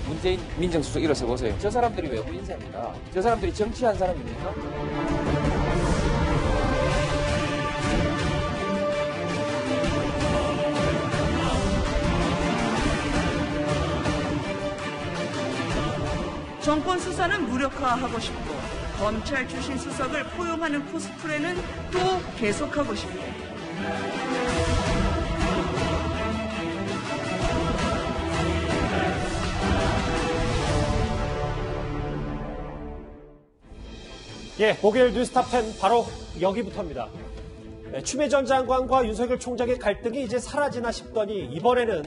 문재인 민정수석 일어서 보세요. 저 사람들이 외부 인사입니다. 저 사람들이 정치한 사람입니까? 정권 수사는 무력화하고 싶고 검찰 출신 수석을 포용하는 코스프레는 또 계속하고 싶고 예, 목요일 뉴스탑 10 바로 여기부터입니다. 추미애 전 장관과 윤석열 총장의 갈등이 이제 사라지나 싶더니 이번에는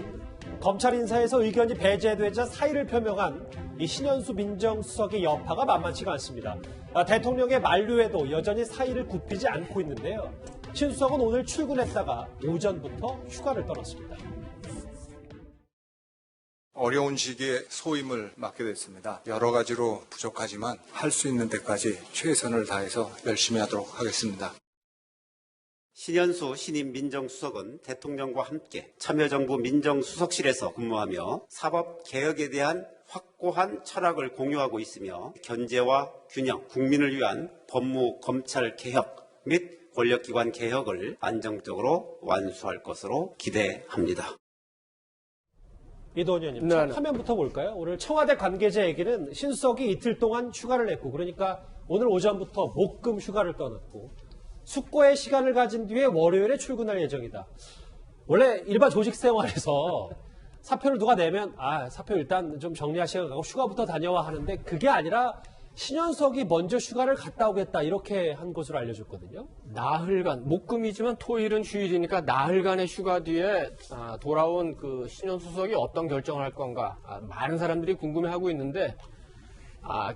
검찰 인사에서 의견이 배제되자 사의를 표명한 이 신현수 민정수석의 여파가 만만치가 않습니다. 대통령의 만류에도 여전히 사의를 굽히지 않고 있는데요. 신 수석은 오늘 출근했다가 오전부터 휴가를 떠났습니다. 어려운 시기에 소임을 맡게 됐습니다. 여러 가지로 부족하지만 할 수 있는 데까지 최선을 다해서 열심히 하도록 하겠습니다. 신현수 신임 민정수석은 대통령과 함께 참여정부 민정수석실에서 근무하며 사법개혁에 대한 확고한 철학을 공유하고 있으며 견제와 균형, 국민을 위한 법무 검찰 개혁 및 권력기관 개혁을 안정적으로 완수할 것으로 기대합니다. 이도원 의원님, 화면부터 볼까요? 오늘 청와대 관계자에게는 신 수석이 이틀 동안 휴가를 냈고, 그러니까 오늘 오전부터 목금 휴가를 떠났고 숙고의 시간을 가진 뒤에 월요일에 출근할 예정이다. 원래 일반 조직 생활에서 사표를 누가 내면 사표 일단 좀 정리할 시간 가고 휴가부터 다녀와 하는데 그게 아니라 신현석이 먼저 휴가를 갔다 오겠다 이렇게 한 것으로 알려졌거든요. 나흘간, 목금이지만 토일은 휴일이니까 나흘간의 휴가 뒤에 돌아온 그 신현수 수석이 어떤 결정을 할 건가 많은 사람들이 궁금해하고 있는데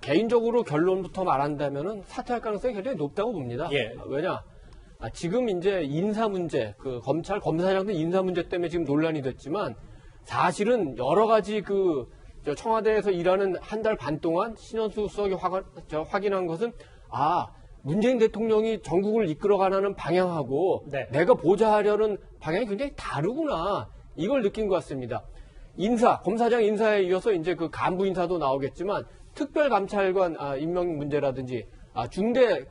개인적으로 결론부터 말한다면은 사퇴할 가능성이 굉장히 높다고 봅니다. 예. 왜냐? 지금 이제 인사 문제, 그 검찰 검사장들 인사 문제 때문에 지금 논란이 됐지만 사실은 여러 가지 청와대에서 일하는 한 달 반 동안 신현수 수석이 확인한 것은 문재인 대통령이 전국을 이끌어가는 방향하고 네. 내가 보좌하려는 방향이 굉장히 다르구나. 이걸 느낀 것 같습니다. 검사장 인사에 이어서 이제 그 간부 인사도 나오겠지만 특별감찰관 임명 문제라든지 중대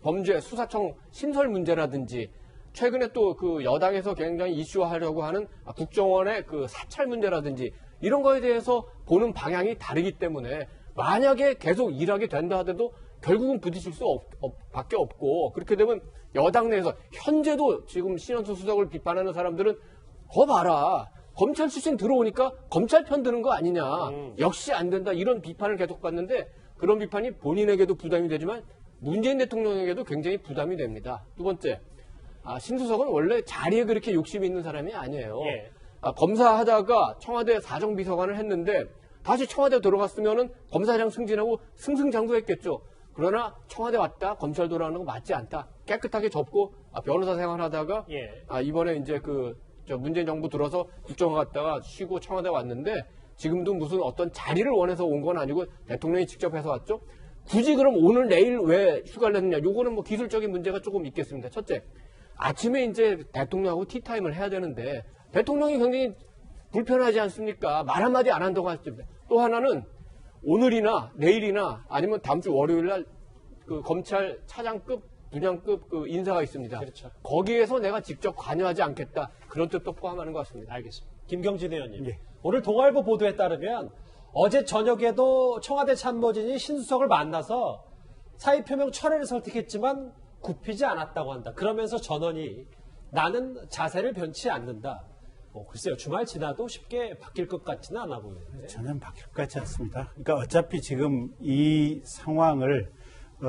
범죄 수사청 신설 문제라든지 최근에 또 여당에서 굉장히 이슈화하려고 하는 국정원의 사찰 문제라든지 이런 거에 대해서 보는 방향이 다르기 때문에 만약에 계속 일하게 된다 하더라도 결국은 부딪힐 수 밖에 없고 그렇게 되면 여당 내에서 현재도 지금 신현수 수석을 비판하는 사람들은 봐라. 검찰 출신 들어오니까 검찰 편 드는 거 아니냐. 역시 안 된다. 이런 비판을 계속 받는데 그런 비판이 본인에게도 부담이 되지만 문재인 대통령에게도 굉장히 부담이 됩니다. 두 번째, 신 수석은 원래 자리에 그렇게 욕심이 있는 사람이 아니에요. 예. 검사하다가 청와대 사정비서관을 했는데 다시 청와대 들어갔으면은 검사장 승진하고 승승장구했겠죠. 그러나 청와대 왔다 검찰 돌아가는 거 맞지 않다. 깨끗하게 접고 변호사 생활하다가 이번에 이제 문재인 정부 들어서 국정원 갔다가 쉬고 청와대 왔는데 지금도 무슨 어떤 자리를 원해서 온 건 아니고 대통령이 직접 해서 왔죠. 굳이 그럼 오늘 내일 왜 휴가를 냈느냐. 요거는 뭐 기술적인 문제가 조금 있겠습니다. 첫째, 아침에 이제 대통령하고 티타임을 해야 되는데 대통령이 굉장히 불편하지 않습니까? 말 한마디 안 한다고 하시죠. 또 하나는 오늘이나 내일이나 아니면 다음 주 월요일 날 검찰 차장급, 부장급 인사가 있습니다. 그렇죠. 거기에서 내가 직접 관여하지 않겠다. 그런 뜻도 포함하는 것 같습니다. 알겠습니다. 김경진 의원님. 예. 오늘 동아일보 보도에 따르면 어제 저녁에도 청와대 참모진이 신수석을 만나서 사의 표명 철회를 설득했지만 굽히지 않았다고 한다. 그러면서 전원이 나는 자세를 변치 않는다. 글쎄요. 주말 지나도 쉽게 바뀔 것 같지는 않아 보이는데. 전혀 바뀔 것 같지 않습니다. 그러니까 어차피 지금 이 상황을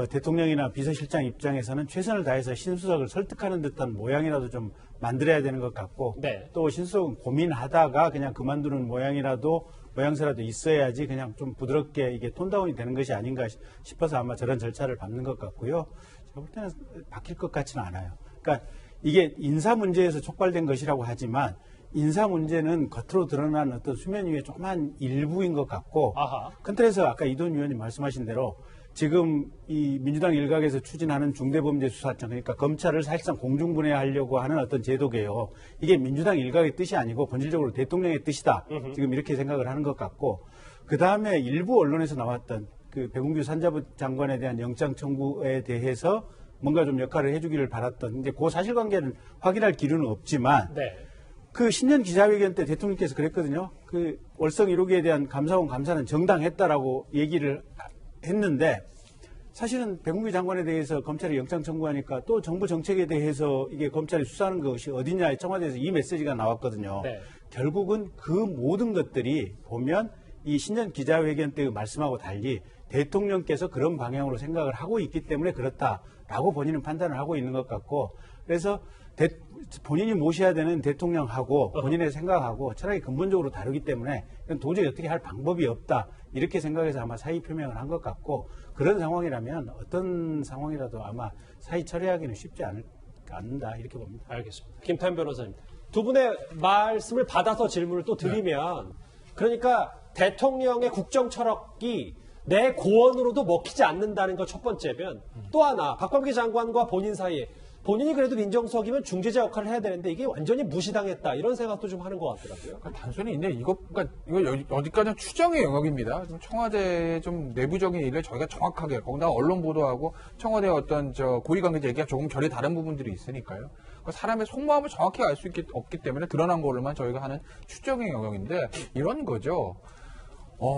대통령이나 비서실장 입장에서는 최선을 다해서 신수석을 설득하는 듯한 모양이라도 좀 만들어야 되는 것 같고 네. 또 신수석은 고민하다가 그냥 그만두는 모양이라도 모양새라도 있어야지 그냥 좀 부드럽게 이게 톤다운이 되는 것이 아닌가 싶어서 아마 저런 절차를 밟는 것 같고요. 제가 볼 때는 바뀔 것 같지는 않아요. 그러니까 이게 인사 문제에서 촉발된 것이라고 하지만 인사 문제는 겉으로 드러난 어떤 수면 위의 조그만 일부인 것 같고 아하. 큰 틀에서 아까 이돈 위원님 말씀하신 대로 지금 이 민주당 일각에서 추진하는 중대범죄수사청 그러니까 검찰을 사실상 공중분해하려고 하는 어떤 제도게요. 이게 민주당 일각의 뜻이 아니고 본질적으로 대통령의 뜻이다. 지금 이렇게 생각을 하는 것 같고 그다음에 일부 언론에서 나왔던 그 백운규 산자부 장관에 대한 영장 청구에 대해서 뭔가 좀 역할을 해주기를 바랐던 이제 그 사실관계는 확인할 기류는 없지만 네. 그 신년 기자회견 때 대통령께서 그랬거든요. 그 월성 1호기에 대한 감사원 감사는 정당했다라고 얘기를 했는데 사실은 백운규 장관에 대해서 검찰이 영장 청구하니까 또 정부 정책에 대해서 이게 검찰이 수사하는 것이 어디냐에 청와대에서 이 메시지가 나왔거든요. 네. 결국은 그 모든 것들이 보면 이 신년 기자회견 때의 말씀하고 달리 대통령께서 그런 방향으로 생각을 하고 있기 때문에 그렇다라고 본인은 판단을 하고 있는 것 같고 그래서 본인이 모셔야 되는 대통령하고 본인의 생각하고 철학이 근본적으로 다르기 때문에 도저히 어떻게 할 방법이 없다. 이렇게 생각해서 아마 사의 표명을 한 것 같고 그런 상황이라면 어떤 상황이라도 아마 사의 처리하기는 쉽지 않는다. 이렇게 봅니다. 알겠습니다. 김태현 변호사님. 두 분의 말씀을 받아서 질문을 또 드리면 그러니까 대통령의 국정 철학이 내 고언으로도 먹히지 않는다는 것 첫 번째면 또 하나 박범계 장관과 본인 사이에 본인이 그래도 민정수석이면 중재자 역할을 해야 되는데 이게 완전히 무시당했다 이런 생각도 좀 하는 것 같더라고요. 그러니까 단순히 이제 이거 어디까지나 추정의 영역입니다. 좀 청와대 좀 내부적인 일을 저희가 정확하게 거기다 언론 보도하고 청와대 어떤 고위 관계자 얘기가 조금 결이 다른 부분들이 있으니까요. 그러니까 사람의 속마음을 정확히 알 수 없기 때문에 드러난 걸로만 저희가 하는 추정의 영역인데 이런 거죠.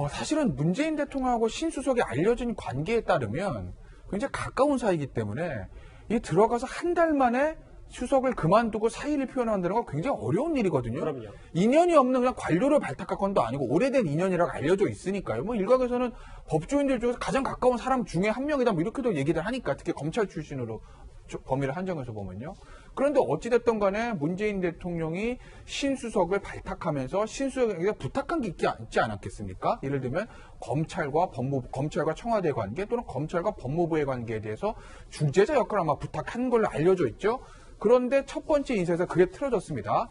사실은 문재인 대통령하고 신수석이 알려진 관계에 따르면 굉장히 가까운 사이이기 때문에 이 들어가서 한 달 만에 수석을 그만두고 사의를 표현한다는 건 굉장히 어려운 일이거든요. 그럼요. 인연이 없는 그냥 관료를 발탁할 건도 아니고 오래된 인연이라고 알려져 있으니까요. 뭐 일각에서는 법조인들 중에서 가장 가까운 사람 중에 한 명이다 뭐 이렇게도 얘기를 하니까 특히 검찰 출신으로 범위를 한정해서 보면요. 그런데 어찌됐든 간에 문재인 대통령이 신수석을 발탁하면서 신수석에게 부탁한 게 있지 않았겠습니까? 예를 들면 검찰과 청와대 관계 또는 검찰과 법무부의 관계에 대해서 중재자 역할을 아마 부탁한 걸로 알려져 있죠. 그런데 첫 번째 인사에서 그게 틀어졌습니다.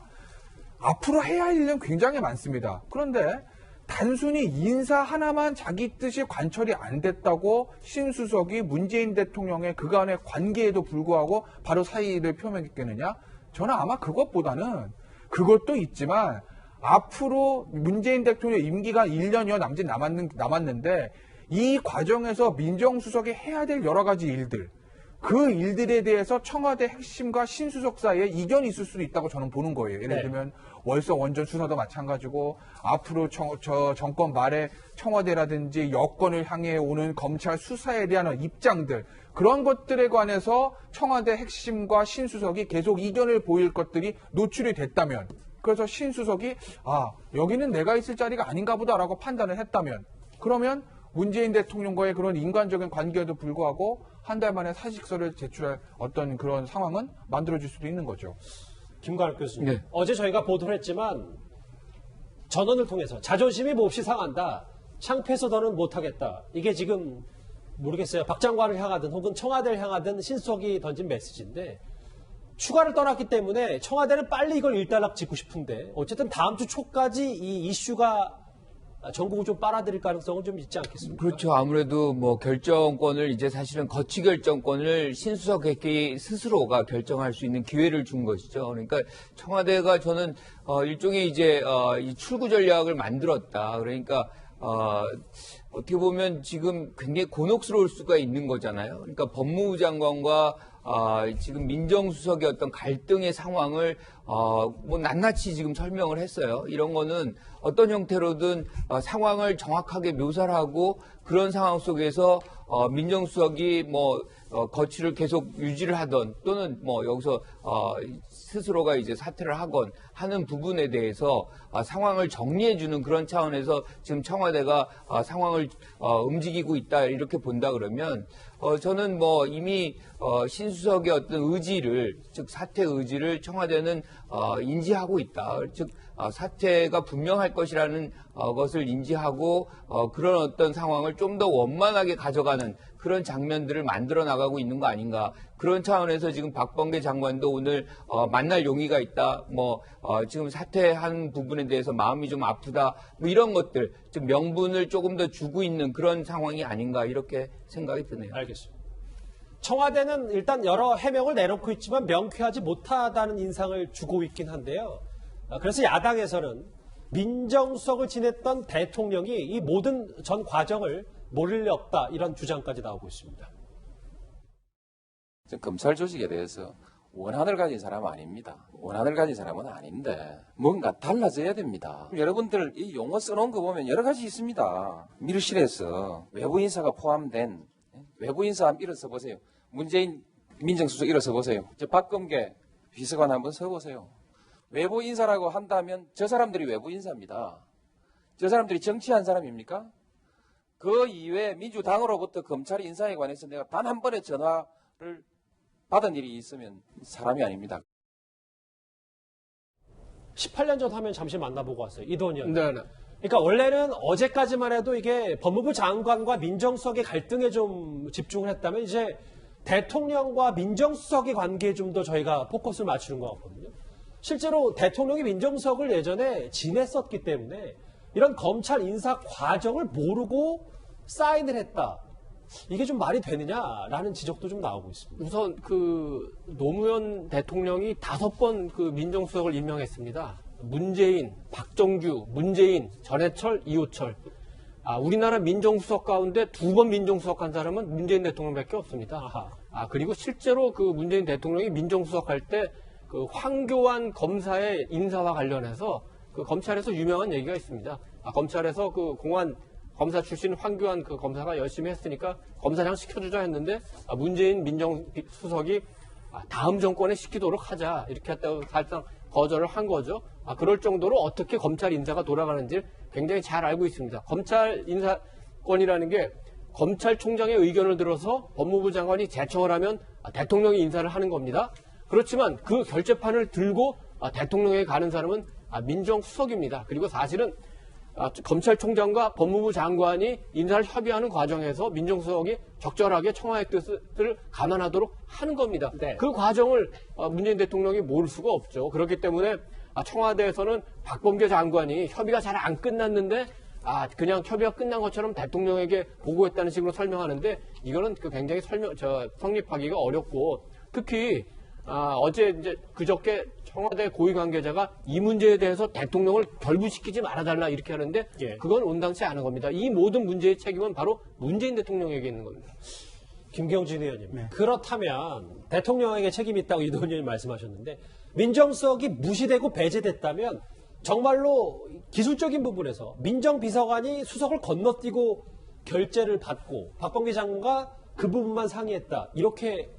앞으로 해야 할 일은 굉장히 많습니다. 그런데 단순히 인사 하나만 자기 뜻이 관철이 안 됐다고 신수석이 문재인 대통령의 그간의 관계에도 불구하고 바로 사의를 표명했겠느냐? 저는 아마 그것보다는 그것도 있지만 앞으로 문재인 대통령 임기가 1년여 남았는데 이 과정에서 민정수석이 해야 될 여러 가지 일들 그 일들에 대해서 청와대 핵심과 신수석 사이에 이견이 있을 수도 있다고 저는 보는 거예요. 예를 들면 월성 원전 수사도 마찬가지고 앞으로 정권 말에 청와대라든지 여권을 향해 오는 검찰 수사에 대한 입장들 그런 것들에 관해서 청와대 핵심과 신수석이 계속 이견을 보일 것들이 노출이 됐다면 그래서 신수석이 여기는 내가 있을 자리가 아닌가 보다라고 판단을 했다면 그러면 문재인 대통령과의 그런 인간적인 관계에도 불구하고 한 달 만에 사직서를 제출할 어떤 그런 상황은 만들어질 수도 있는 거죠. 김관욱 교수님. 네. 어제 저희가 보도를 했지만 전원을 통해서 자존심이 몹시 상한다. 창피해서 더는 못하겠다. 이게 지금 모르겠어요. 박 장관을 향하든 혹은 청와대를 향하든 신수석이 던진 메시지인데 추가를 떠났기 때문에 청와대는 빨리 이걸 일단락 짓고 싶은데 어쨌든 다음 주 초까지 이 이슈가 전국을 좀 빨아들일 가능성은 좀 있지 않겠습니까? 그렇죠. 아무래도 뭐 결정권을 이제 사실은 거치 결정권을 신수석에게 스스로가 결정할 수 있는 기회를 준 것이죠. 그러니까 청와대가 저는 일종의 이제 이 출구 전략을 만들었다. 그러니까 어떻게 보면 지금 굉장히 곤혹스러울 수가 있는 거잖아요. 그러니까 법무부 장관과 지금 민정수석의 어떤 갈등의 상황을 뭐 낱낱이 지금 설명을 했어요. 이런 거는 어떤 형태로든 상황을 정확하게 묘사를 하고 그런 상황 속에서 민정수석이 뭐 거취를 계속 유지를 하던 또는 뭐 여기서 스스로가 이제 사퇴를 하건 하는 부분에 대해서 상황을 정리해주는 그런 차원에서 지금 청와대가 상황을 움직이고 있다 이렇게 본다 그러면 저는 뭐 이미 신수석의 어떤 의지를 즉 사퇴 의지를 청와대는 인지하고 있다. 즉 사퇴가 분명할 것이라는 것을 인지하고 그런 어떤 상황을 좀 더 원만하게 가져가는 그런 장면들을 만들어 나가고 있는 거 아닌가. 그런 차원에서 지금 박범계 장관도 오늘 만날 용의가 있다. 지금 사퇴한 부분에 대해서 마음이 좀 아프다. 뭐 이런 것들, 즉 명분을 조금 더 주고 있는 그런 상황이 아닌가 이렇게 생각이 드네요. 알겠습니다. 청와대는 일단 여러 해명을 내놓고 있지만 명쾌하지 못하다는 인상을 주고 있긴 한데요. 그래서 야당에서는 민정수석을 지냈던 대통령이 이 모든 전 과정을 모를 리 없다 이런 주장까지 나오고 있습니다. 검찰 조직에 대해서 원한을 가진 사람은 아닙니다. 원한을 가진 사람은 아닌데 뭔가 달라져야 됩니다. 여러분들 이 용어 써놓은 거 보면 여러 가지 있습니다. 밀실에서 외부 인사가 포함된 외부 인사 한번 일어서 보세요. 문재인 민정수석 일어서 보세요. 박범계 비서관 한번 서보세요. 외부 인사라고 한다면 저 사람들이 외부 인사입니다. 저 사람들이 정치한 사람입니까? 그 이외에 민주당으로부터 검찰 인사에 관해서 내가 단 한 번의 전화를 받은 일이 있으면 사람이 아닙니다. 18년 전 화면 잠시 만나보고 왔어요. 이도원 의원. 네네. 그러니까 원래는 어제까지만 해도 이게 법무부 장관과 민정수석의 갈등에 좀 집중을 했다면 이제 대통령과 민정수석의 관계에 좀 더 저희가 포커스를 맞추는 것 같거든요. 실제로 대통령이 민정수석을 예전에 지냈었기 때문에 이런 검찰 인사 과정을 모르고 사인을 했다. 이게 좀 말이 되느냐라는 지적도 좀 나오고 있습니다. 우선 노무현 대통령이 5번 민정수석을 임명했습니다. 문재인, 박정규, 문재인, 전해철, 이호철. 우리나라 민정수석 가운데 2번 민정수석 한 사람은 문재인 대통령밖에 없습니다. 그리고 실제로 문재인 대통령이 민정수석 할 때 황교안 검사의 인사와 관련해서 검찰에서 유명한 얘기가 있습니다. 검찰에서 공안 검사 출신 황교안 검사가 열심히 했으니까 검사장 시켜주자 했는데 문재인 민정수석이 다음 정권에 시키도록 하자 이렇게 했다고 사실상 거절을 한 거죠. 그럴 정도로 어떻게 검찰 인사가 돌아가는지 굉장히 잘 알고 있습니다. 검찰 인사권이라는 게 검찰총장의 의견을 들어서 법무부 장관이 제청을 하면 대통령이 인사를 하는 겁니다. 그렇지만 그 결재판을 들고 대통령에게 가는 사람은 민정수석입니다. 그리고 사실은 검찰총장과 법무부 장관이 인사를 협의하는 과정에서 민정수석이 적절하게 청와의 뜻을 감안하도록 하는 겁니다. 네. 그 과정을 문재인 대통령이 모를 수가 없죠. 그렇기 때문에 청와대에서는 박범계 장관이 협의가 잘 안 끝났는데 그냥 협의가 끝난 것처럼 대통령에게 보고했다는 식으로 설명하는데 이거는 굉장히 성립하기가 어렵고 특히 어제 그저께 청와대 고위 관계자가 이 문제에 대해서 대통령을 결부시키지 말아달라 이렇게 하는데 그건 온당치 않은 겁니다. 이 모든 문제의 책임은 바로 문재인 대통령에게 있는 겁니다. 김경진 의원님. 네. 그렇다면 대통령에게 책임이 있다고 이도원 의원님 말씀하셨는데 민정수석이 무시되고 배제됐다면 정말로 기술적인 부분에서 민정비서관이 수석을 건너뛰고 결재를 받고 박범계 장관과 그 부분만 상의했다. 이렇게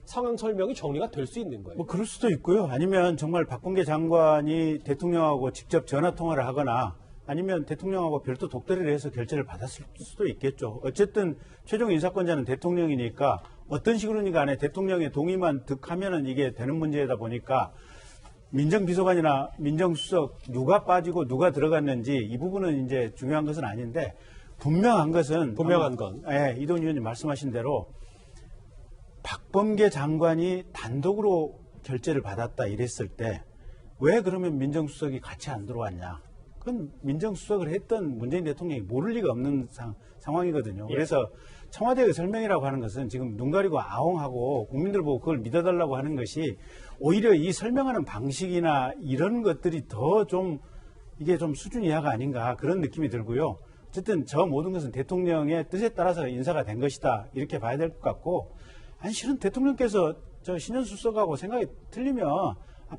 상황 설명이 정리가 될 수 있는 거예요. 그럴 수도 있고요. 아니면 정말 박범계 장관이 대통령하고 직접 전화 통화를 하거나 아니면 대통령하고 별도 독대를 해서 결재를 받았을 수도 있겠죠. 어쨌든 최종 인사권자는 대통령이니까 어떤 식으로든 간에 대통령의 동의만 득하면은 이게 되는 문제다 보니까 민정비서관이나 민정수석 누가 빠지고 누가 들어갔는지 이 부분은 이제 중요한 것은 아닌데 분명한 건 이도원 의원님 말씀하신 대로 박범계 장관이 단독으로 결재를 받았다 이랬을 때 왜 그러면 민정수석이 같이 안 들어왔냐. 그건 민정수석을 했던 문재인 대통령이 모를 리가 없는 상황이거든요. 그래서 청와대의 설명이라고 하는 것은 지금 눈 가리고 아웅하고 국민들 보고 그걸 믿어달라고 하는 것이 오히려 이 설명하는 방식이나 이런 것들이 더 좀 이게 좀 수준 이하가 아닌가 그런 느낌이 들고요. 어쨌든 저 모든 것은 대통령의 뜻에 따라서 인사가 된 것이다 이렇게 봐야 될 것 같고 실은 대통령께서 저 신현수석하고 생각이 틀리면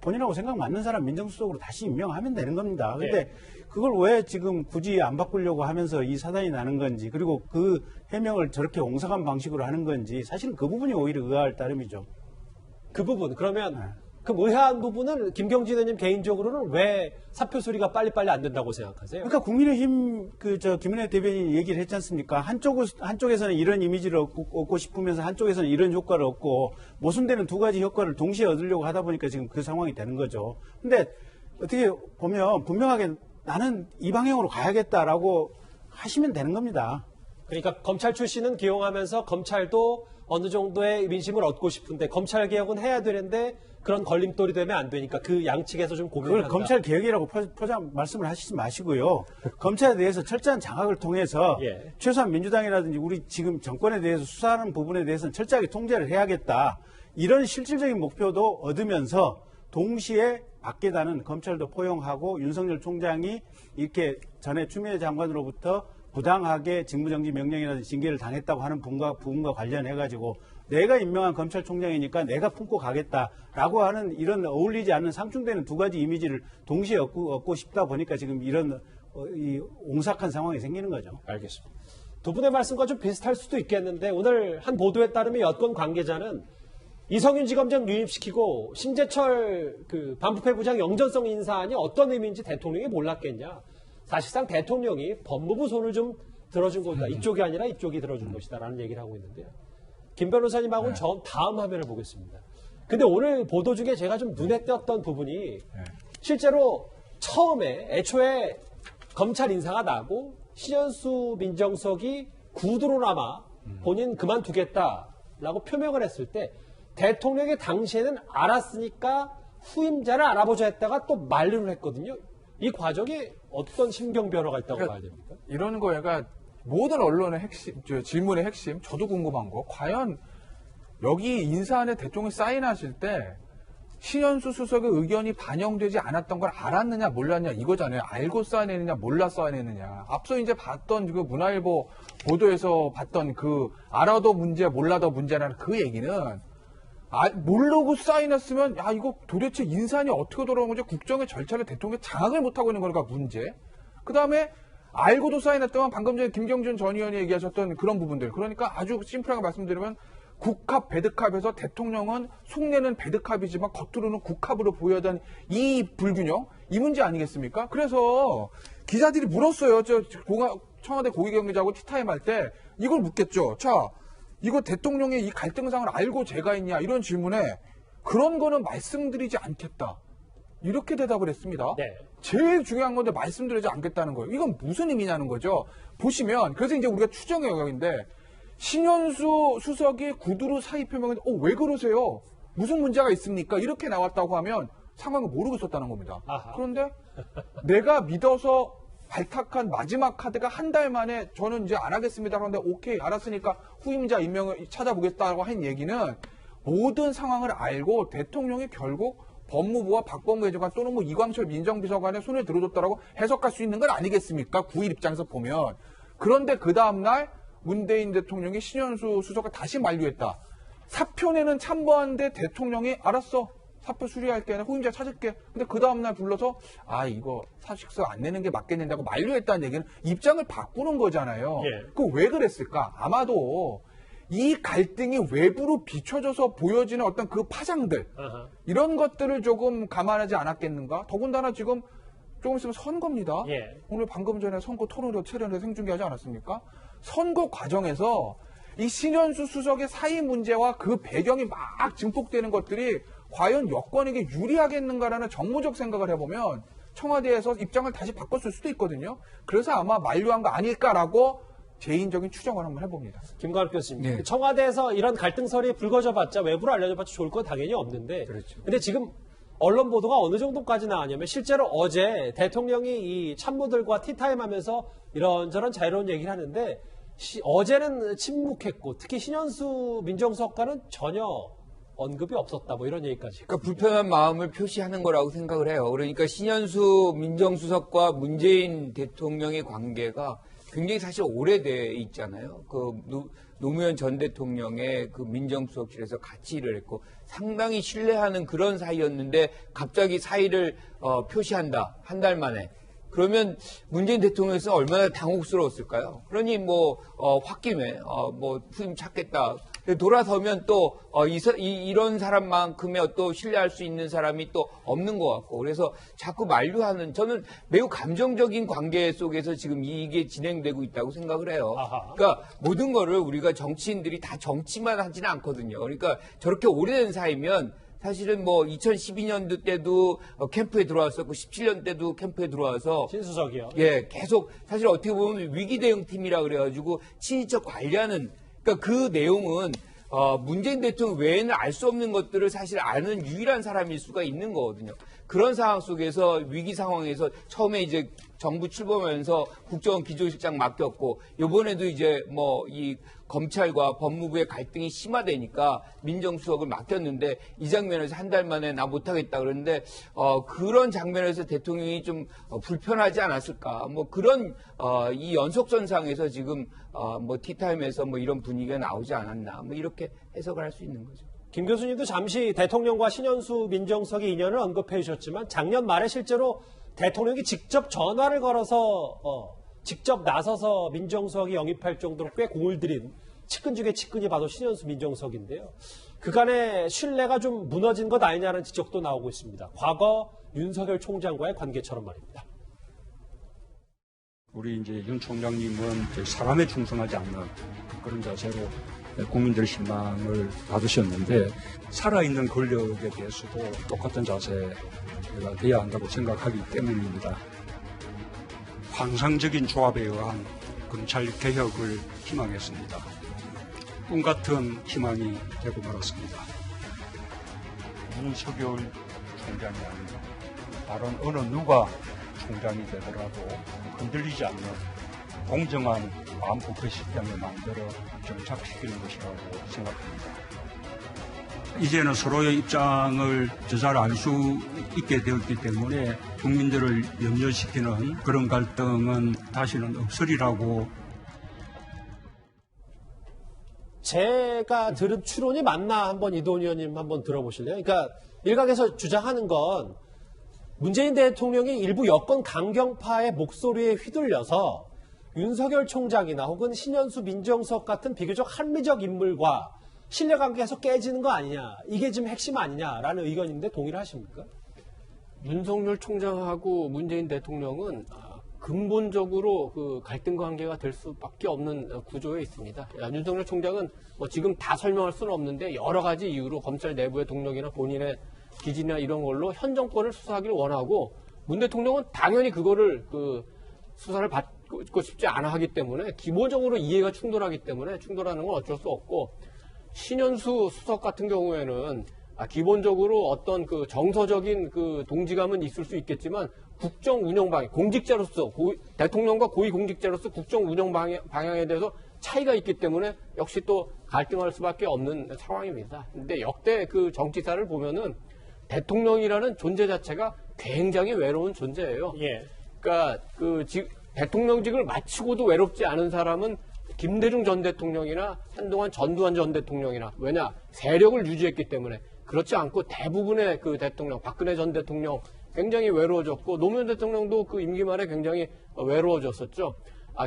본인하고 생각 맞는 사람 민정수석으로 다시 임명하면 되는 겁니다. 근데 그걸 왜 지금 굳이 안 바꾸려고 하면서 이 사단이 나는 건지 그리고 그 해명을 저렇게 옹색한 방식으로 하는 건지 사실은 그 부분이 오히려 의아할 따름이죠. 그 부분 그러면 그럼 의아한 부분은 김경진 의원님 개인적으로는 왜 사표 수리가 빨리빨리 안 된다고 생각하세요? 그러니까 국민의힘 김은혜 대변인이 얘기를 했지 않습니까? 한쪽에서는 이런 이미지를 얻고 싶으면서 한쪽에서는 이런 효과를 얻고 모순되는 두 가지 효과를 동시에 얻으려고 하다 보니까 지금 그 상황이 되는 거죠. 근데 어떻게 보면 분명하게 나는 이 방향으로 가야겠다라고 하시면 되는 겁니다. 그러니까 검찰 출신은 기용하면서 검찰도 어느 정도의 민심을 얻고 싶은데 검찰 개혁은 해야 되는데 그런 걸림돌이 되면 안 되니까 그 양측에서 좀 고민을 그걸 한다. 검찰 개혁이라고 말씀을 하시지 마시고요. 검찰에 대해서 철저한 장악을 통해서 예. 최소한 민주당이라든지 우리 지금 정권에 대해서 수사하는 부분에 대해서는 철저하게 통제를 해야겠다. 이런 실질적인 목표도 얻으면서 동시에 밖에 나는 검찰도 포용하고 윤석열 총장이 이렇게 전에 추미애 장관으로부터 부당하게 직무정지 명령이라든지 징계를 당했다고 하는 부분과 관련해가지고 내가 임명한 검찰총장이니까 내가 품고 가겠다라고 하는 이런 어울리지 않는 상충되는 두 가지 이미지를 동시에 얻고 싶다 보니까 지금 이런 이 옹색한 상황이 생기는 거죠. 알겠습니다. 두 분의 말씀과 좀 비슷할 수도 있겠는데 오늘 한 보도에 따르면 여권 관계자는 이성윤 지검장 유임시키고 심재철 반부패 부장 영전성 인사안이 어떤 의미인지 대통령이 몰랐겠냐. 사실상 대통령이 법무부 손을 좀 들어준 것이다. 이쪽이 아니라 이쪽이 들어준 것이다라는 얘기를 하고 있는데요. 김 변호사님하고는 다음 화면을 보겠습니다. 근데 오늘 보도 중에 제가 좀 눈에 띄었던 부분이 실제로 애초에 검찰 인사가 나고 신현수 민정수석이 구두로나마 본인 그만두겠다라고 표명을 했을 때 대통령이 당시에는 알았으니까 후임자를 알아보자 했다가 또 만류를 했거든요. 이 과정에 어떤 심경 변화가 있다고 봐야 됩니까? 이런 거가 모든 언론의 핵심, 질문의 핵심, 저도 궁금한 거, 과연 여기 인사안에 대통령이 사인하실 때 신현수 수석의 의견이 반영되지 않았던 걸 알았느냐 몰랐냐 이거잖아요. 알고 사인했느냐 몰라 사인했느냐. 앞서 이제 봤던 그 문화일보 보도에서 봤던 그 알아도 문제 몰라도 문제라는 그 얘기는 모르고 사인했으면 이거 도대체 인사안이 어떻게 돌아온 건지 국정의 절차를 대통령이 장악을 못하고 있는 거니까 문제. 그다음에 알고도 사인했던 방금 전에 김경준 전 의원이 얘기하셨던 그런 부분들. 그러니까 아주 심플하게 말씀드리면 국합, 배드캅에서 대통령은 속내는 배드캅이지만 겉으로는 국합으로 보여던 이 불균형, 이 문제 아니겠습니까? 그래서 기자들이 물었어요. 청와대 고위경비자하고 티타임 할 때 이걸 묻겠죠. 자, 이거 대통령의 이 갈등상을 알고 제가 했냐 이런 질문에 그런 거는 말씀드리지 않겠다. 이렇게 대답을 했습니다. 네. 제일 중요한 건데 말씀드리지 않겠다는 거예요. 이건 무슨 의미냐는 거죠. 보시면 그래서 이제 우리가 추정의 영역인데 신현수 수석이 구두로 사의 표명을 왜 그러세요? 무슨 문제가 있습니까? 이렇게 나왔다고 하면 상황을 모르고 있었다는 겁니다. 아하. 그런데 내가 믿어서 발탁한 마지막 카드가 한 달 만에 저는 이제 안 하겠습니다. 그런데 오케이 알았으니까 후임자 임명을 찾아보겠다고 한 얘기는 모든 상황을 알고 대통령이 결국 법무부와 박범계 장관 또는 뭐 이광철 민정비서관의 손을 들어줬다라고 해석할 수 있는 건 아니겠습니까? 9일 입장에서 보면. 그런데 그 다음날 문재인 대통령이 신현수 수석을 다시 만류했다. 사표내는 참모한데 대통령이 알았어. 사표 수리할게. 후임자 찾을게. 근데 그 다음날 불러서 이거 사직서 안 내는 게 맞겠는다고 만류했다는 얘기는 입장을 바꾸는 거잖아요. 예. 그 왜 그랬을까? 아마도 이 갈등이 외부로 비춰져서 보여지는 어떤 그 파장들 아하. 이런 것들을 조금 감안하지 않았겠는가? 더군다나 지금 조금 있으면 선거입니다. 예. 오늘 방금 전에 선거 토론회 체련회 생중계하지 않았습니까? 선거 과정에서 이 신현수 수석의 사의 문제와 그 배경이 막 증폭되는 것들이 과연 여권에게 유리하겠는가라는 정무적 생각을 해보면 청와대에서 입장을 다시 바꿨을 수도 있거든요. 그래서 아마 만류한 거 아닐까라고 개인적인 추정을 한번 해봅니다. 김광욱 교수님. 네. 청와대에서 이런 갈등설이 불거져봤자 외부로 알려져봤자 좋을 건 당연히 없는데. 그렇죠. 근데 지금 언론 보도가 어느 정도까지 나왔냐면 실제로 어제 대통령이 이 참모들과 티타임 하면서 이런저런 자유로운 얘기를 하는데 어제는 침묵했고 특히 신현수 민정수석과는 전혀 언급이 없었다 뭐 이런 얘기까지. 그러니까 불편한 마음을 표시하는 거라고 생각을 해요. 그러니까 신현수 민정수석과 문재인 대통령의 관계가 굉장히 사실 오래돼 있잖아요. 노무현 전 대통령의 그 민정수석실에서 같이 일을 했고 상당히 신뢰하는 그런 사이였는데 갑자기 사의를 표시한다. 한 달 만에. 그러면 문재인 대통령에서 얼마나 당혹스러웠을까요? 그러니 홧김에 후임 찾겠다. 근데 돌아서면 또 이런 사람만큼의 또 신뢰할 수 있는 사람이 또 없는 것 같고 그래서 자꾸 만류하는 저는 매우 감정적인 관계 속에서 지금 이게 진행되고 있다고 생각을 해요. 그러니까 모든 거를 우리가 정치인들이 다 정치만 하지는 않거든요. 그러니까 저렇게 오래된 사이면 사실은 뭐 2012년도 때도 캠프에 들어왔었고 17년 때도 캠프에 들어와서 신수석이요. 예, 계속 사실 어떻게 보면 위기 대응 팀이라 그래가지고 친인척 관리하는 그러니까 그 내용은 문재인 대통령 외에는 알 수 없는 것들을 사실 아는 유일한 사람일 수가 있는 거거든요. 그런 상황 속에서 위기 상황에서 처음에 이제 정부 출범하면서 국정원 기조실장 맡겼고 이번에도 이제 뭐 이 검찰과 법무부의 갈등이 심화되니까 민정수석을 맡겼는데 이 장면에서 한 달 만에 나 못하겠다 그러는데 그런 장면에서 대통령이 좀 불편하지 않았을까 뭐 그런 이 연속선상에서 지금 뭐 티타임에서 뭐 이런 분위기가 나오지 않았나 뭐 이렇게 해석을 할 수 있는 거죠. 김 교수님도 잠시 대통령과 신현수 민정수석의 인연을 언급해 주셨지만 작년 말에 실제로 대통령이 직접 전화를 걸어서 직접 나서서 민정수석이 영입할 정도로 꽤 공을 들인 측근 중에 측근이 바로 신현수 민정수석인데요. 그간의 신뢰가 좀 무너진 것 아니냐는 지적도 나오고 있습니다. 과거 윤석열 총장과의 관계처럼 말입니다. 우리 이제 윤 총장님은 사람에 충성하지 않는 그런 자세로 국민들의 신망을 받으셨는데 살아있는 권력에 대해서도 똑같은 자세가 돼야 한다고 생각하기 때문입니다. 환상적인 조합에 의한 검찰 개혁을 희망했습니다. 꿈 같은 희망이 되고 말았습니다. 윤석열 총장이 아니라 다른 어느 누가 총장이 되더라도 흔들리지 않는 공정한 마음폭파 시장을 만들어 정착시키는 것이라고 생각합니다. 이제는 서로의 입장을 잘 알 수 있게 되었기 때문에 국민들을 염려시키는 그런 갈등은 다시는 없으리라고. 제가 들은 추론이 맞나 한번 이도훈 의원님 한번 들어보실래요? 그러니까 일각에서 주장하는 건 문재인 대통령이 일부 여권 강경파의 목소리에 휘둘려서 윤석열 총장이나 혹은 신현수 민정수석 같은 비교적 합리적 인물과 신뢰관계에서 깨지는 거 아니냐. 이게 지금 핵심 아니냐라는 의견인데 동의를 하십니까? 윤석열 총장하고 문재인 대통령은 근본적으로 그 갈등 관계가 될 수밖에 없는 구조에 있습니다. 윤석열 총장은 뭐 지금 다 설명할 수는 없는데 여러 가지 이유로 검찰 내부의 동력이나 본인의 기질이나 이런 걸로 현 정권을 수사하기를 원하고 문 대통령은 당연히 그거를 수사를 받고 싶지 않아 하기 때문에 기본적으로 이해가 충돌하기 때문에 충돌하는 건 어쩔 수 없고 신현수 수석 같은 경우에는 기본적으로 어떤 그 정서적인 그 동지감은 있을 수 있겠지만 국정 운영 방향, 공직자로서 대통령과 고위 공직자로서 국정 운영 방향에 대해서 차이가 있기 때문에 역시 또 갈등할 수밖에 없는 상황입니다. 근데 역대 그 정치사를 보면은 대통령이라는 존재 자체가 굉장히 외로운 존재예요. 예. 그러니까 대통령직을 마치고도 외롭지 않은 사람은 김대중 전 대통령이나 한동안 전두환 전 대통령이나 왜냐 세력을 유지했기 때문에 그렇지 않고 대부분의 그 대통령 박근혜 전 대통령 굉장히 외로워졌고 노무현 대통령도 그 임기 말에 굉장히 외로워졌었죠.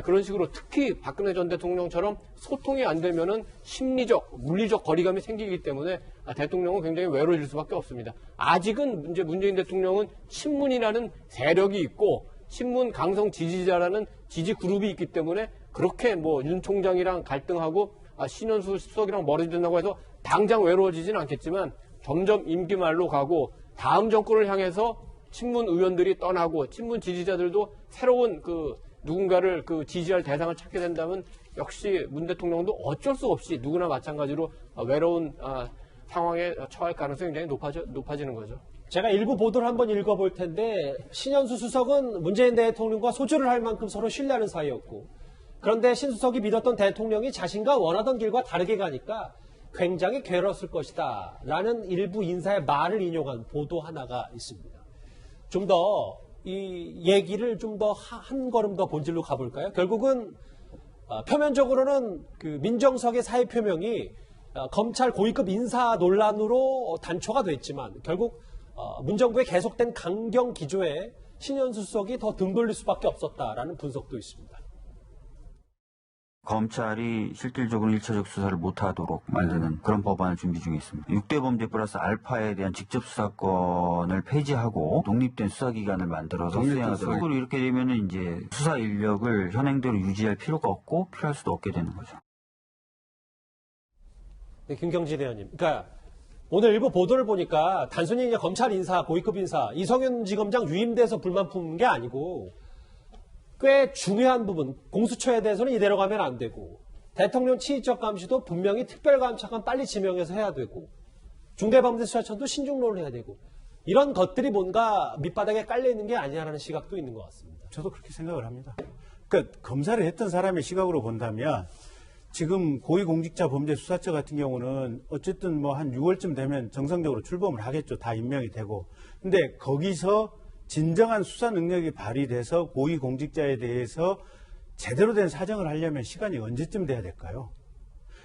그런 식으로 특히 박근혜 전 대통령처럼 소통이 안 되면은 심리적, 물리적 거리감이 생기기 때문에 대통령은 굉장히 외로워질 수밖에 없습니다. 아직은 이제 문재인 대통령은 친문이라는 세력이 있고 친문 강성 지지자라는 지지 그룹이 있기 때문에 그렇게 뭐 윤 총장이랑 갈등하고 신현수 수석이랑 멀어진다고 해서 당장 외로워지지는 않겠지만 점점 임기 말로 가고 다음 정권을 향해서 친문 의원들이 떠나고 친문 지지자들도 새로운 누군가를 지지할 대상을 찾게 된다면 역시 문 대통령도 어쩔 수 없이 누구나 마찬가지로 외로운 상황에 처할 가능성이 굉장히 높아지는 거죠. 제가 일부 보도를 한번 읽어볼 텐데 신현수 수석은 문재인 대통령과 소주를 할 만큼 서로 신뢰하는 사이였고 그런데 신 수석이 믿었던 대통령이 자신과 원하던 길과 다르게 가니까 굉장히 괴로웠을 것이다 라는 일부 인사의 말을 인용한 보도 하나가 있습니다. 좀 더 이 얘기를 좀 더 한 걸음 더 본질로 가볼까요? 결국은 표면적으로는 그 민정수석의 사의 표명이 검찰 고위급 인사 논란으로 단초가 됐지만 결국 문정부의 계속된 강경 기조에 신현수 수석이 더 등 돌릴 수밖에 없었다라는 분석도 있습니다. 검찰이 실질적으로 1차적 수사를 못하도록 만드는 그런 법안을 준비 중에 있습니다. 6대 범죄 플러스 알파에 대한 직접 수사권을 폐지하고 독립된 수사기관을 만들어서 수행하도록. 그리고 이렇게 되면은 이제 수사 인력을 현행대로 유지할 필요가 없고 필요할 수도 없게 되는 거죠. 네, 김경진 의원님. 그러니까 오늘 일부 보도를 보니까 단순히 이제 검찰 인사, 고위급 인사, 이성윤 지검장 유임돼서 불만 품은 게 아니고 꽤 중요한 부분, 공수처에 대해서는 이대로 가면 안 되고 대통령 치의적 감시도 분명히 특별감찰관 빨리 지명해서 해야 되고 중대범죄수사청도 신중론을 해야 되고 이런 것들이 뭔가 밑바닥에 깔려있는 게 아니냐라는 시각도 있는 것 같습니다. 저도 그렇게 생각을 합니다. 그러니까 검사를 했던 사람의 시각으로 본다면 지금 고위공직자범죄수사처 같은 경우는 어쨌든 뭐 한 6월쯤 되면 정상적으로 출범을 하겠죠. 다 임명이 되고. 근데 거기서 진정한 수사 능력이 발휘돼서 고위공직자에 대해서 제대로 된 사정을 하려면 시간이 언제쯤 돼야 될까요?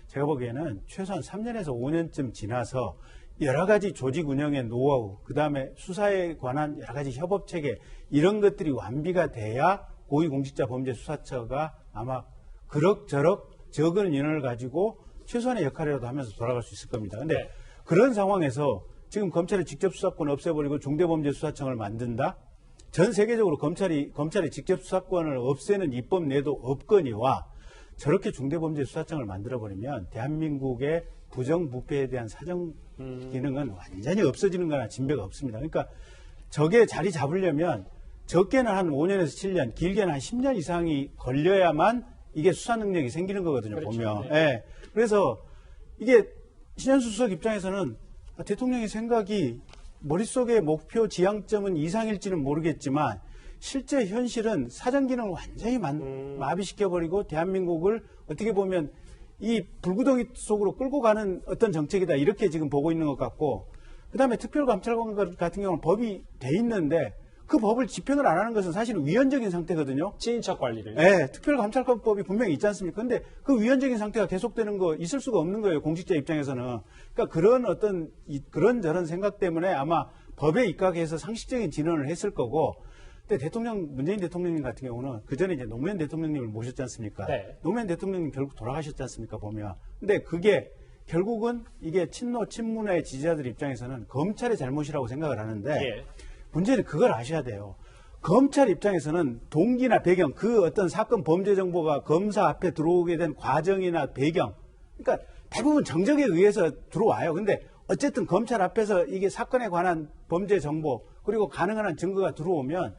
제가 보기에는 최소한 3년에서 5년쯤 지나서 여러 가지 조직 운영의 노하우, 그다음에 수사에 관한 여러 가지 협업 체계 이런 것들이 완비가 돼야 고위공직자범죄수사처가 아마 그럭저럭 적은 인원을 가지고 최소한의 역할이라도 하면서 돌아갈 수 있을 겁니다. 그런데 그런 상황에서 지금 검찰의 직접 수사권 없애버리고 중대범죄수사청을 만든다? 전 세계적으로 검찰이 직접 수사권을 없애는 입법 내도 없거니와 저렇게 중대범죄수사청을 만들어버리면 대한민국의 부정부패에 대한 사정 기능은 완전히 없어지는 거나 진배가 없습니다. 그러니까 저게 자리 잡으려면 적게는 한 5년에서 7년, 길게는 한 10년 이상이 걸려야만 이게 수사 능력이 생기는 거거든요, 그렇죠. 보면. 네. 예. 그래서 이게 신현수 수석 입장에서는 대통령의 생각이 머릿속의 목표 지향점은 이상일지는 모르겠지만 실제 현실은 사정 기능을 완전히 마비시켜버리고 대한민국을 어떻게 보면 이 불구덩이 속으로 끌고 가는 어떤 정책이다 이렇게 지금 보고 있는 것 같고 그다음에 특별감찰관 같은 경우는 법이 돼 있는데 그 법을 집행을 안 하는 것은 사실은 위헌적인 상태거든요. 친인척 관리를. 네, 특별감찰관법이 분명히 있지 않습니까? 근데 그 위헌적인 상태가 계속되는 거 있을 수가 없는 거예요. 공직자 입장에서는. 그러니까 그런 어떤 그런저런 생각 때문에 아마 법에 입각해서 상식적인 진언을 했을 거고. 근데 문재인 대통령님 같은 경우는 그 전에 이제 노무현 대통령님을 모셨지 않습니까? 네. 노무현 대통령님 결국 돌아가셨지 않습니까? 보면. 근데 그게 결국은 이게 친문의 지지자들 입장에서는 검찰의 잘못이라고 생각을 하는데. 예. 문제는 그걸 아셔야 돼요. 검찰 입장에서는 동기나 배경, 그 어떤 사건 범죄 정보가 검사 앞에 들어오게 된 과정이나 배경, 그러니까 대부분 정적에 의해서 들어와요. 근데 어쨌든 검찰 앞에서 이게 사건에 관한 범죄 정보, 그리고 가능한 한 증거가 들어오면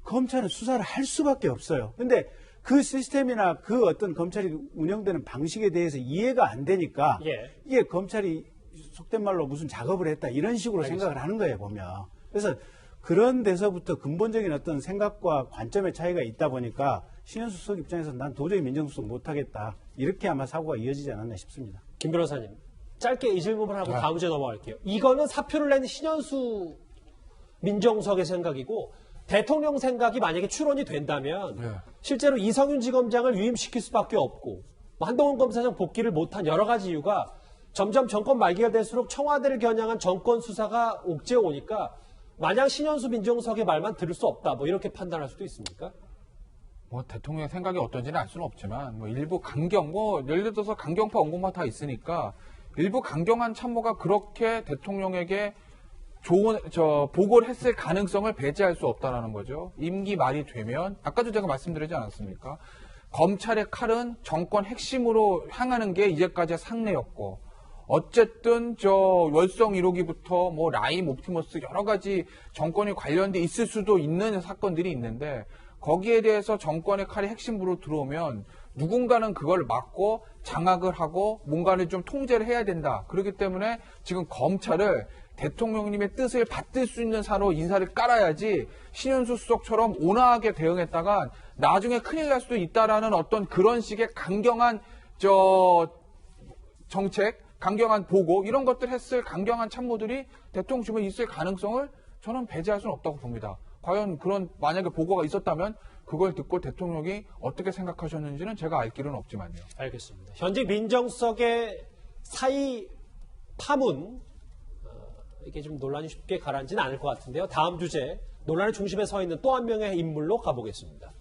검찰은 수사를 할 수밖에 없어요. 근데 그 시스템이나 그 어떤 검찰이 운영되는 방식에 대해서 이해가 안 되니까 이게 검찰이 속된 말로 무슨 작업을 했다 이런 식으로 생각을 하는 거예요, 보면. 그래서 그런 데서부터 근본적인 어떤 생각과 관점의 차이가 있다 보니까 신현수 수석 입장에서 난 도저히 민정수석 못하겠다. 이렇게 아마 사고가 이어지지 않았나 싶습니다. 김 변호사님, 짧게 이 질문을 하고 다음 주에 넘어갈게요. 이거는 사표를 낸 신현수 민정수석의 생각이고 대통령 생각이 만약에 추론이 된다면 실제로 이성윤 지검장을 유임시킬 수밖에 없고 한동훈 검사장 복귀를 못한 여러 가지 이유가 점점 정권 말기가 될수록 청와대를 겨냥한 정권 수사가 옥죄어 오니까 마냥 신현수 민정수석의 말만 들을 수 없다. 뭐 이렇게 판단할 수도 있습니까? 뭐 대통령의 생각이 어떤지는 알 수는 없지만 뭐 일부 강경, 예를 들어서 강경파 원고만 다 있으니까 일부 강경한 참모가 그렇게 대통령에게 보고를 했을 가능성을 배제할 수 없다라는 거죠. 임기 말이 되면 아까도 제가 말씀드리지 않았습니까? 검찰의 칼은 정권 핵심으로 향하는 게 이제까지의 상례였고. 어쨌든 월성 1호기부터 뭐 라임, 옵티머스 여러 가지 정권이 관련돼 있을 수도 있는 사건들이 있는데 거기에 대해서 정권의 칼이 핵심으로 들어오면 누군가는 그걸 막고 장악을 하고 뭔가를 좀 통제를 해야 된다. 그렇기 때문에 지금 검찰을 대통령님의 뜻을 받들 수 있는 사로 인사를 깔아야지 신현수 수석처럼 온화하게 대응했다가 나중에 큰일 날 수도 있다라는 어떤 그런 식의 강경한 정책, 강경한 보고 이런 것들 했을 강경한 참모들이 대통령 주변에 있을 가능성을 저는 배제할 수는 없다고 봅니다. 과연 그런 만약에 보고가 있었다면 그걸 듣고 대통령이 어떻게 생각하셨는지는 제가 알 길은 없지만요. 알겠습니다. 현직 민정수석의 사이 파문 이게 좀 논란이 쉽게 가라앉지는 않을 것 같은데요. 다음 주제 논란의 중심에 서 있는 또 한 명의 인물로 가보겠습니다.